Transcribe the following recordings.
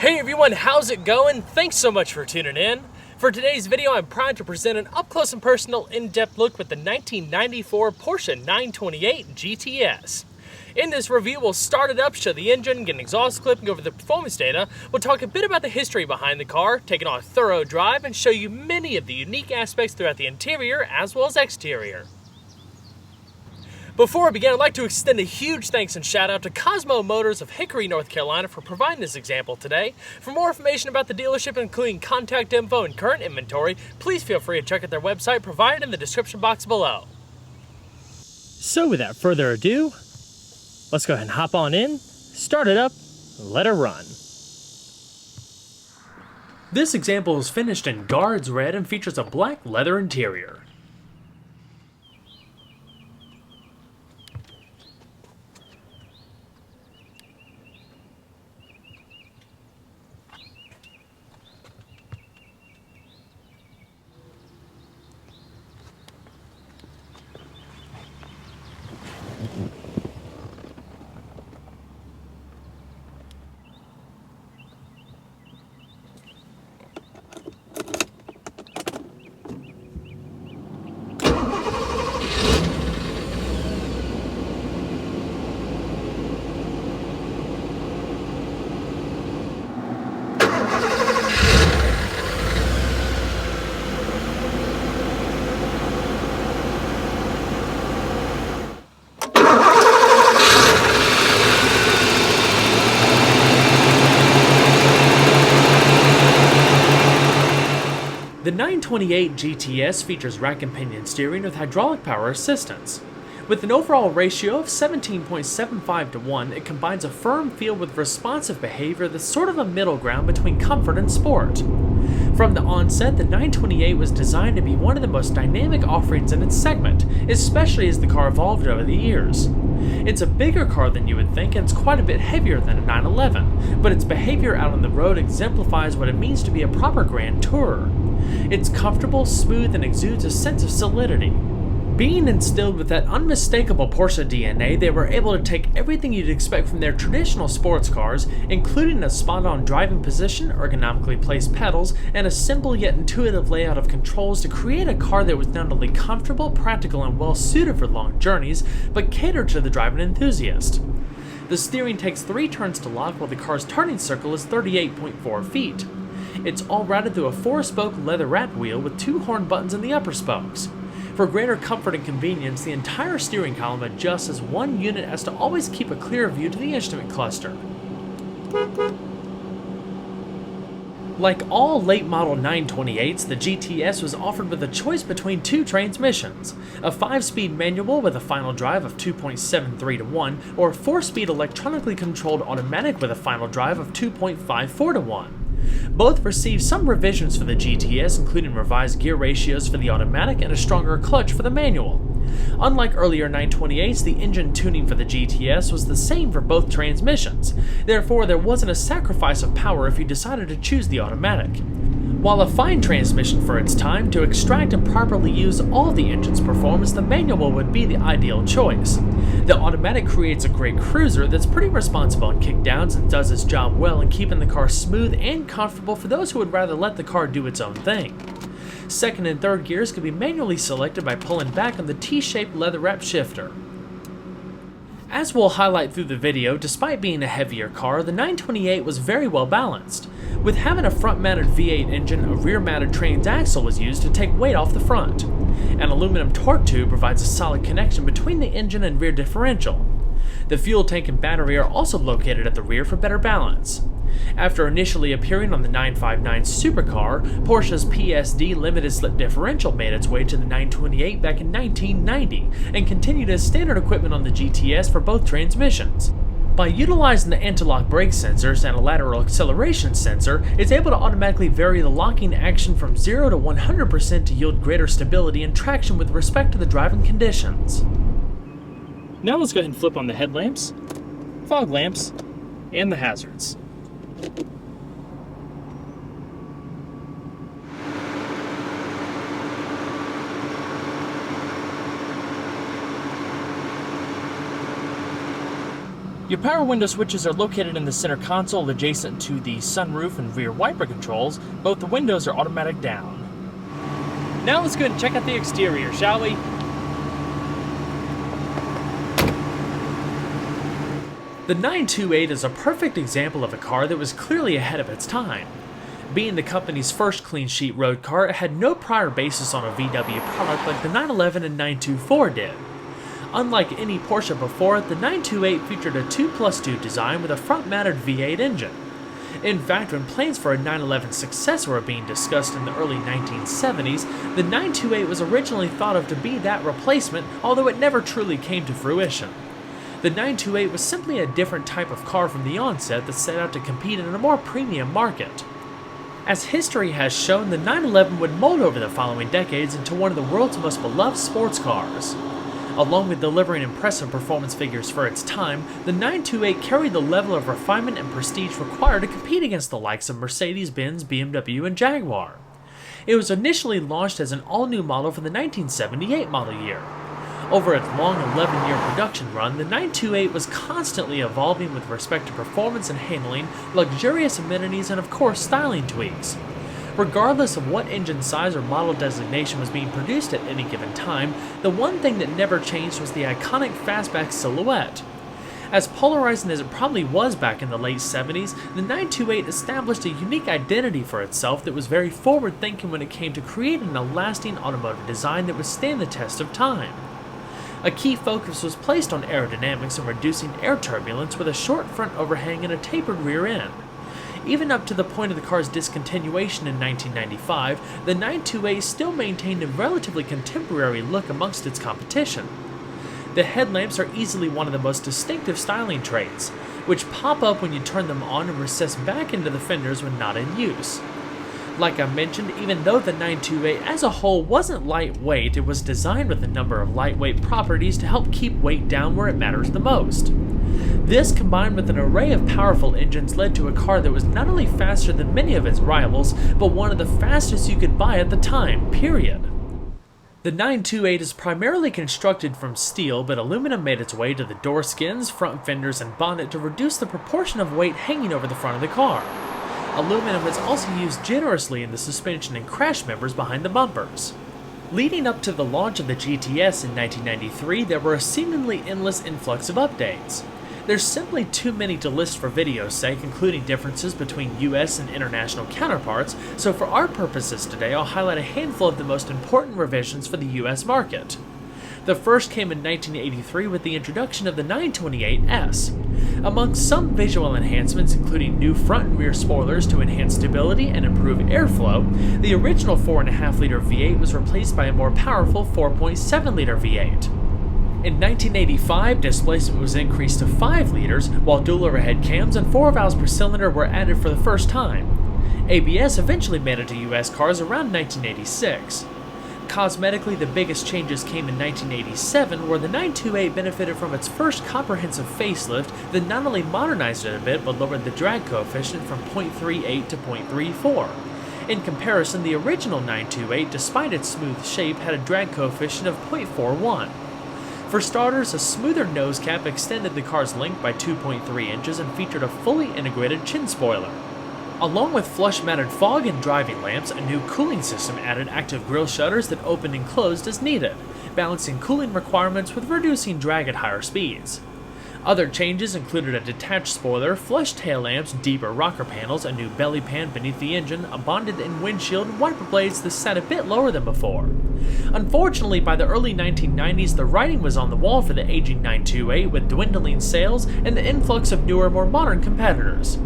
Hey everyone, how's it going? Thanks so much for tuning in. For today's video, I'm proud to present an up-close and personal in-depth look with the 1994 Porsche 928 GTS. In this review, we'll start it up, show the engine, get an exhaust clip, and go over the performance data. We'll talk a bit about the history behind the car, take it on a thorough drive, and show you many of the unique aspects throughout the interior as well as exterior. Before we begin, I'd like to extend a huge thanks and shout out to Cosmo Motors of Hickory, North Carolina for providing this example today. For more information about the dealership, including contact info and current inventory, please feel free to check out their website provided in the description box below. So without further ado, let's go ahead and hop on in, start it up, let it run. This example is finished in Guards Red and features a black leather interior. The 928 GTS features rack and pinion steering with hydraulic power assistance. With an overall ratio of 17.75 to 1, it combines a firm feel with responsive behavior that's sort of a middle ground between comfort and sport. From the onset, the 928 was designed to be one of the most dynamic offerings in its segment, especially as the car evolved over the years. It's a bigger car than you would think, and it's quite a bit heavier than a 911, but its behavior out on the road exemplifies what it means to be a proper grand tourer. It's comfortable, smooth, and exudes a sense of solidity. Being instilled with that unmistakable Porsche DNA, they were able to take everything you'd expect from their traditional sports cars, including a spot-on driving position, ergonomically placed pedals, and a simple yet intuitive layout of controls to create a car that was not only comfortable, practical, and well-suited for long journeys, but catered to the driving enthusiast. The steering takes 3 turns to lock, while the car's turning circle is 38.4 feet. It's all routed through a 4-spoke leather-wrapped wheel with 2 horn buttons in the upper spokes. For greater comfort and convenience, the entire steering column adjusts as one unit as to always keep a clear view to the instrument cluster. Like all late-model 928s, the GTS was offered with a choice between 2 transmissions, a 5-speed manual with a final drive of 2.73 to 1, or a 4-speed electronically controlled automatic with a final drive of 2.54 to 1. Both received some revisions for the GTS, including revised gear ratios for the automatic and a stronger clutch for the manual. Unlike earlier 928s, the engine tuning for the GTS was the same for both transmissions. Therefore, there wasn't a sacrifice of power if you decided to choose the automatic. While a fine transmission for its time, to extract and properly use all the engine's performance, the manual would be the ideal choice. The automatic creates a great cruiser that's pretty responsible on kickdowns and does its job well in keeping the car smooth and comfortable for those who would rather let the car do its own thing. Second and third gears can be manually selected by pulling back on the T-shaped leather-wrapped shifter. As we'll highlight through the video, despite being a heavier car, the 928 was very well balanced. With having a front-mounted V8 engine, a rear-mounted transaxle was used to take weight off the front. An aluminum torque tube provides a solid connection between the engine and rear differential. The fuel tank and battery are also located at the rear for better balance. After initially appearing on the 959 supercar, Porsche's PSD limited slip differential made its way to the 928 back in 1990 and continued as standard equipment on the GTS for both transmissions. By utilizing the anti-lock brake sensors and a lateral acceleration sensor, it's able to automatically vary the locking action from 0 to 100% to yield greater stability and traction with respect to the driving conditions. Now let's go ahead and flip on the headlamps, fog lamps, and the hazards. Your power window switches are located in the center console adjacent to the sunroof and rear wiper controls. Both the windows are automatic down. Now let's go ahead and check out the exterior, shall we? The 928 is a perfect example of a car that was clearly ahead of its time. Being the company's first clean sheet road car, it had no prior basis on a VW product like the 911 and 924 did. Unlike any Porsche before it, the 928 featured a 2+2 design with a front-mounted V8 engine. In fact, when plans for a 911 successor were being discussed in the early 1970s, the 928 was originally thought of to be that replacement, although it never truly came to fruition. The 928 was simply a different type of car from the onset that set out to compete in a more premium market. As history has shown, the 911 would mold over the following decades into one of the world's most beloved sports cars. Along with delivering impressive performance figures for its time, the 928 carried the level of refinement and prestige required to compete against the likes of Mercedes-Benz, BMW, and Jaguar. It was initially launched as an all-new model for the 1978 model year. Over its long 11-year production run, the 928 was constantly evolving with respect to performance and handling, luxurious amenities, and of course styling tweaks. Regardless of what engine size or model designation was being produced at any given time, the one thing that never changed was the iconic fastback silhouette. As polarizing as it probably was back in the late 70s, the 928 established a unique identity for itself that was very forward-thinking when it came to creating a lasting automotive design that would stand the test of time. A key focus was placed on aerodynamics and reducing air turbulence with a short front overhang and a tapered rear end. Even up to the point of the car's discontinuation in 1995, the 928 still maintained a relatively contemporary look amongst its competition. The headlamps are easily one of the most distinctive styling traits, which pop up when you turn them on and recess back into the fenders when not in use. Like I mentioned, even though the 928 as a whole wasn't lightweight, it was designed with a number of lightweight properties to help keep weight down where it matters the most. This, combined with an array of powerful engines, led to a car that was not only faster than many of its rivals, but one of the fastest you could buy at the time, period. The 928 is primarily constructed from steel, but aluminum made its way to the door skins, front fenders, and bonnet to reduce the proportion of weight hanging over the front of the car. Aluminum is also used generously in the suspension and crash members behind the bumpers. Leading up to the launch of the GTS in 1993, there were a seemingly endless influx of updates. There's simply too many to list for video's sake, including differences between US and international counterparts, so for our purposes today I'll highlight a handful of the most important revisions for the US market. The first came in 1983 with the introduction of the 928S. Among some visual enhancements, including new front and rear spoilers to enhance stability and improve airflow, the original 4.5-liter V8 was replaced by a more powerful 4.7-liter V8. In 1985, displacement was increased to 5 liters, while dual overhead cams and 4 valves per cylinder were added for the first time. ABS eventually made it to US cars around 1986. Cosmetically, the biggest changes came in 1987, where the 928 benefited from its first comprehensive facelift that not only modernized it a bit, but lowered the drag coefficient from 0.38 to 0.34. In comparison, the original 928, despite its smooth shape, had a drag coefficient of 0.41. For starters, a smoother nose cap extended the car's length by 2.3 inches and featured a fully integrated chin spoiler. Along with flush-mounted fog and driving lamps, a new cooling system added active grille shutters that opened and closed as needed, balancing cooling requirements with reducing drag at higher speeds. Other changes included a detached spoiler, flush tail lamps, deeper rocker panels, a new belly pan beneath the engine, a bonded-in windshield, and wiper blades that sat a bit lower than before. Unfortunately, by the early 1990s, the writing was on the wall for the aging 928 with dwindling sales and the influx of newer, more modern competitors.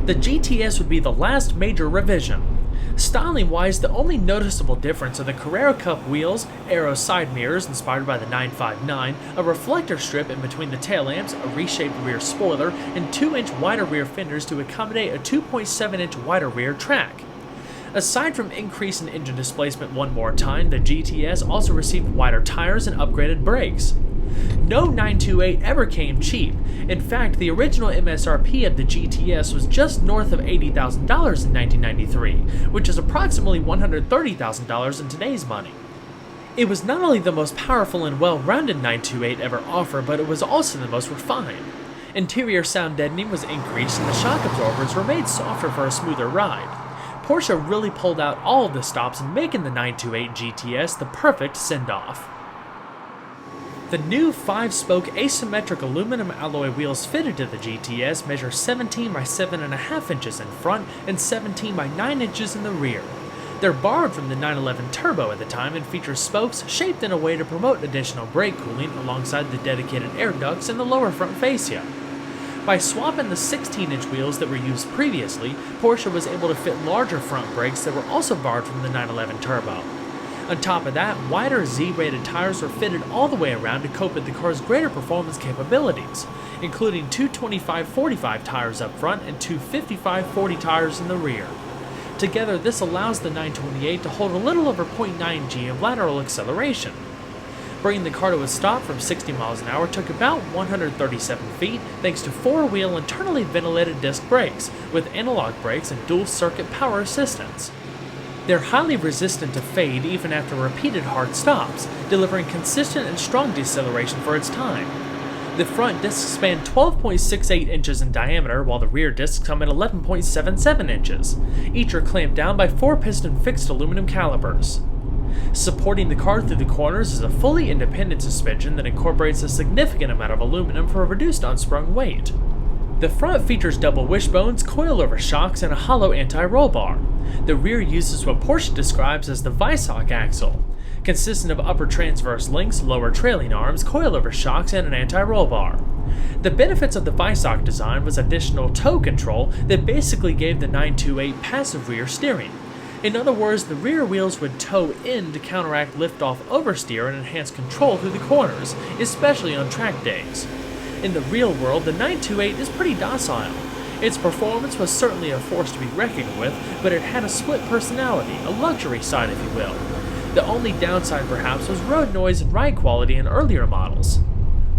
The GTS would be the last major revision. Styling-wise, the only noticeable difference are the Carrera Cup wheels, aero side mirrors inspired by the 959, a reflector strip in between the tail lamps, a reshaped rear spoiler, and 2-inch wider rear fenders to accommodate a 2.7-inch wider rear track. Aside from increase in engine displacement one more time, the GTS also received wider tires and upgraded brakes. No 928 ever came cheap. In fact, the original MSRP of the GTS was just north of $80,000 in 1993, which is approximately $130,000 in today's money. It was not only the most powerful and well-rounded 928 ever offered, but it was also the most refined. Interior sound deadening was increased and the shock absorbers were made softer for a smoother ride. Porsche really pulled out all of the stops in making the 928 GTS the perfect send-off. The new 5-spoke asymmetric aluminum alloy wheels fitted to the GTS measure 17 by 7.5 inches in front and 17 by 9 inches in the rear. They're borrowed from the 911 Turbo at the time and feature spokes shaped in a way to promote additional brake cooling alongside the dedicated air ducts in the lower front fascia. By swapping the 16-inch wheels that were used previously, Porsche was able to fit larger front brakes that were also borrowed from the 911 Turbo. On top of that, wider Z-rated tires were fitted all the way around to cope with the car's greater performance capabilities, including two 25/45 tires up front and two 55/40 tires in the rear. Together, this allows the 928 to hold a little over 0.9 g of lateral acceleration. Bringing the car to a stop from 60 miles an hour took about 137 feet thanks to four-wheel internally ventilated disc brakes with analog brakes and dual-circuit power assistance. They're highly resistant to fade even after repeated hard stops, delivering consistent and strong deceleration for its time. The front discs span 12.68 inches in diameter, while the rear discs come at 11.77 inches. Each are clamped down by 4-piston fixed aluminum calipers. Supporting the car through the corners is a fully independent suspension that incorporates a significant amount of aluminum for a reduced unsprung weight. The front features double wishbones, coilover shocks, and a hollow anti-roll bar. The rear uses what Porsche describes as the Weissach axle, consisting of upper transverse links, lower trailing arms, coilover shocks, and an anti-roll bar. The benefits of the Weissach design was additional tow control that basically gave the 928 passive rear steering. In other words, the rear wheels would tow in to counteract lift-off oversteer and enhance control through the corners, especially on track days. In the real world, the 928 is pretty docile. Its performance was certainly a force to be reckoned with, but it had a split personality, a luxury side if you will. The only downside perhaps was road noise and ride quality in earlier models.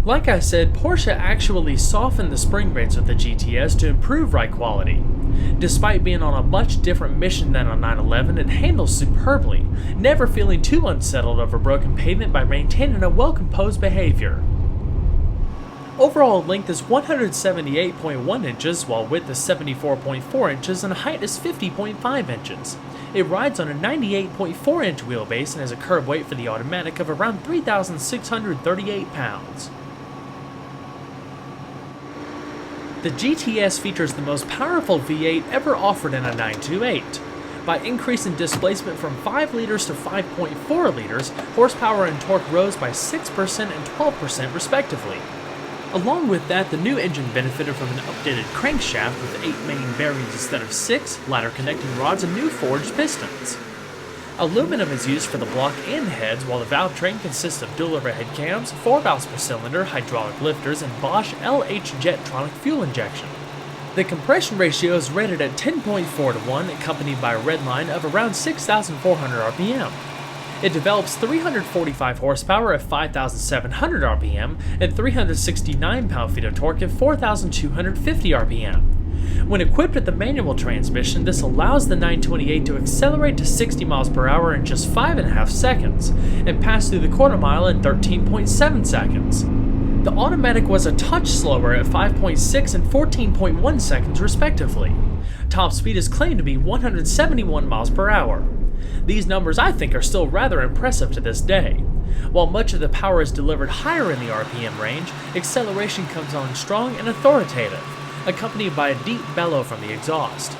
Like I said, Porsche actually softened the spring rates with the GTS to improve ride quality. Despite being on a much different mission than a 911, it handles superbly, never feeling too unsettled over broken pavement by maintaining a well-composed behavior. Overall length is 178.1 inches, while width is 74.4 inches and height is 50.5 inches. It rides on a 98.4 inch wheelbase and has a curb weight for the automatic of around 3,638 pounds. The GTS features the most powerful V8 ever offered in a 928. By increasing displacement from 5 liters to 5.4 liters, horsepower and torque rose by 6% and 12% respectively. Along with that, the new engine benefited from an updated crankshaft with 8 main bearings instead of 6, ladder connecting rods, and new forged pistons. Aluminum is used for the block and heads, while the valve train consists of dual overhead cams, 4 valves per cylinder, hydraulic lifters, and Bosch LH Jetronic fuel injection. The compression ratio is rated at 10.4 to 1, accompanied by a red line of around 6,400 RPM. It develops 345 horsepower at 5,700 RPM and 369 pound-feet of torque at 4,250 RPM. When equipped with the manual transmission, this allows the 928 to accelerate to 60 miles per hour in just 5.5 seconds and pass through the quarter mile in 13.7 seconds. The automatic was a touch slower at 5.6 and 14.1 seconds respectively. Top speed is claimed to be 171 miles per hour. These numbers I think are still rather impressive to this day. While much of the power is delivered higher in the RPM range, acceleration comes on strong and authoritative, accompanied by a deep bellow from the exhaust.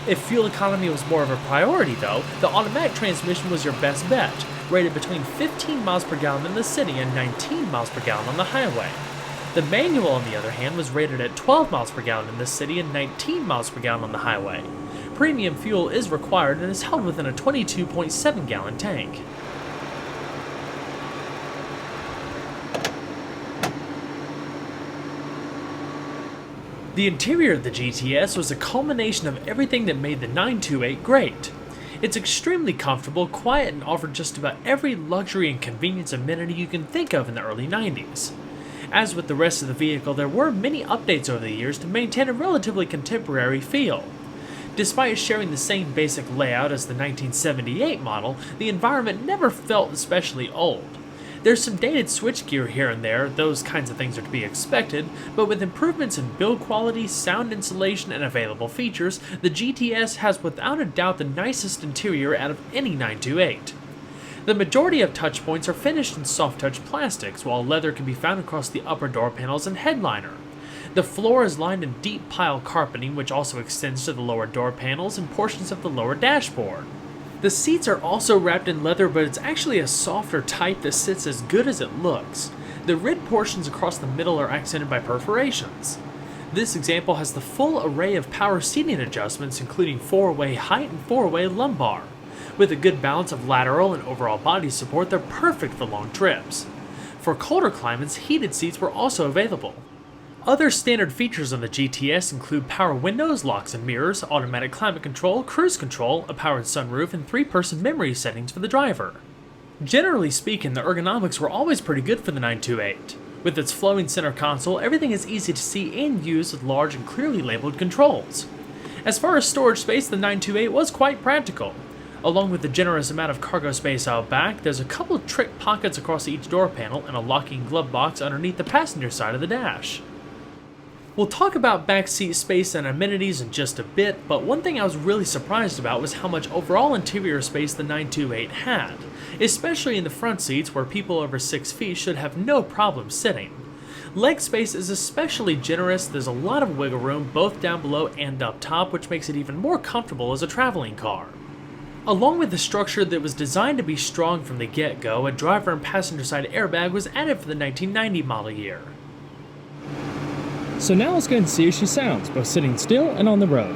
If fuel economy was more of a priority though, the automatic transmission was your best bet, rated between 15 miles per gallon in the city and 19 miles per gallon on the highway. The manual, on the other hand, was rated at 12 miles per gallon in the city and 19 miles per gallon on the highway. Premium fuel is required and is held within a 22.7 gallon tank. The interior of the GTS was a culmination of everything that made the 928 great. It's extremely comfortable, quiet, and offered just about every luxury and convenience amenity you can think of in the early 90s. As with the rest of the vehicle, there were many updates over the years to maintain a relatively contemporary feel. Despite sharing the same basic layout as the 1978 model, the environment never felt especially old. There's some dated switchgear here and there, those kinds of things are to be expected, but with improvements in build quality, sound insulation, and available features, the GTS has without a doubt the nicest interior out of any 928. The majority of touch points are finished in soft touch plastics, while leather can be found across the upper door panels and headliner. The floor is lined in deep pile carpeting, which also extends to the lower door panels and portions of the lower dashboard. The seats are also wrapped in leather, but it's actually a softer type that sits as good as it looks. The rid portions across the middle are accented by perforations. This example has the full array of power seating adjustments, including 4-way height and 4-way lumbar. With a good balance of lateral and overall body support, they're perfect for long trips. For colder climates, heated seats were also available. Other standard features on the GTS include power windows, locks and mirrors, automatic climate control, cruise control, a powered sunroof, and 3-person memory settings for the driver. Generally speaking, the ergonomics were always pretty good for the 928. With its flowing center console, everything is easy to see and use with large and clearly labeled controls. As far as storage space, the 928 was quite practical. Along with the generous amount of cargo space out back, there's a couple of trick pockets across each door panel and a locking glove box underneath the passenger side of the dash. We'll talk about backseat space and amenities in just a bit, but one thing I was really surprised about was how much overall interior space the 928 had, especially in the front seats where people over 6 feet should have no problem sitting. Leg space is especially generous, there's a lot of wiggle room both down below and up top, which makes it even more comfortable as a traveling car. Along with the structure that was designed to be strong from the get-go, a driver and passenger side airbag was added for the 1990 model year. So now let's go and see how she sounds, both sitting still and on the road.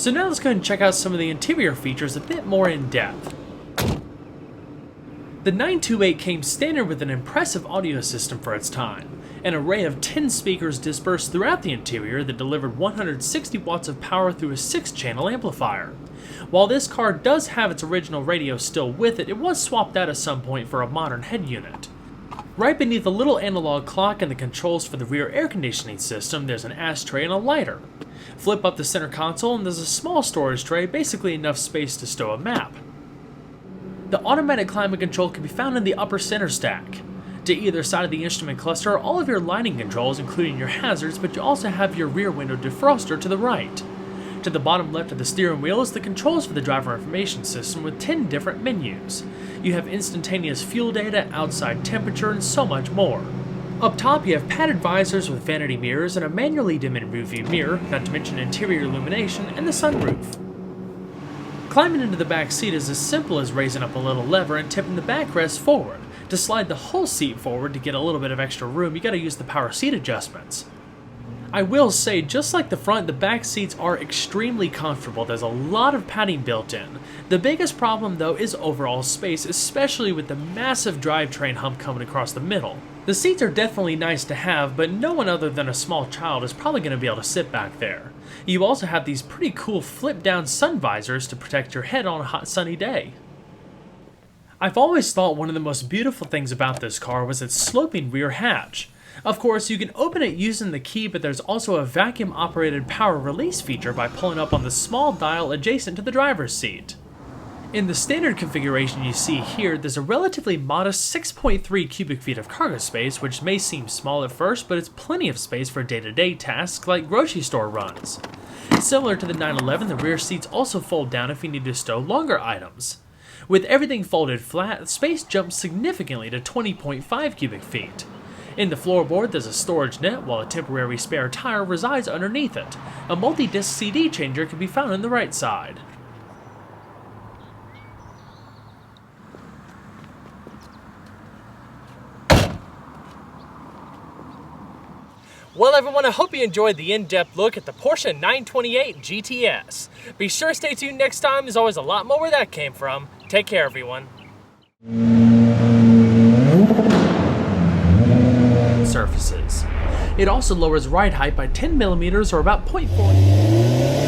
So now let's go ahead and check out some of the interior features a bit more in depth. The 928 came standard with an impressive audio system for its time, an array of 10 speakers dispersed throughout the interior that delivered 160 watts of power through a 6-channel amplifier. While this car does have its original radio still with it, it was swapped out at some point for a modern head unit. Right beneath the little analog clock and the controls for the rear air conditioning system, there's an ashtray and a lighter. Flip up the center console and there's a small storage tray, basically enough space to stow a map. The automatic climate control can be found in the upper center stack. To either side of the instrument cluster are all of your lighting controls, including your hazards, but you also have your rear window defroster to the right. To the bottom left of the steering wheel is the controls for the driver information system with 10 different menus. You have instantaneous fuel data, outside temperature, and so much more. Up top you have padded visors with vanity mirrors and a manually dimming rearview mirror, not to mention interior illumination and the sunroof. Climbing into the back seat is as simple as raising up a little lever and tipping the backrest forward. To slide the whole seat forward to get a little bit of extra room, you gotta use the power seat adjustments. I will say, just like the front, the back seats are extremely comfortable. There's a lot of padding built in. The biggest problem though is overall space, especially with the massive drivetrain hump coming across the middle. The seats are definitely nice to have, but no one other than a small child is probably going to be able to sit back there. You also have these pretty cool flip-down sun visors to protect your head on a hot sunny day. I've always thought one of the most beautiful things about this car was its sloping rear hatch. Of course, you can open it using the key, but there's also a vacuum-operated power release feature by pulling up on the small dial adjacent to the driver's seat. In the standard configuration you see here, there's a relatively modest 6.3 cubic feet of cargo space, which may seem small at first, but it's plenty of space for day-to-day tasks like grocery store runs. Similar to the 911, the rear seats also fold down if you need to stow longer items. With everything folded flat, space jumps significantly to 20.5 cubic feet. In the floorboard, there's a storage net, while a temporary spare tire resides underneath it. A multi-disc CD changer can be found on the right side. Well everyone, I hope you enjoyed the in-depth look at the Porsche 928 GTS. Be sure to stay tuned next time, there's always a lot more where that came from. Take care everyone. Surfaces. It also lowers ride height by 10 millimeters or about 0.4.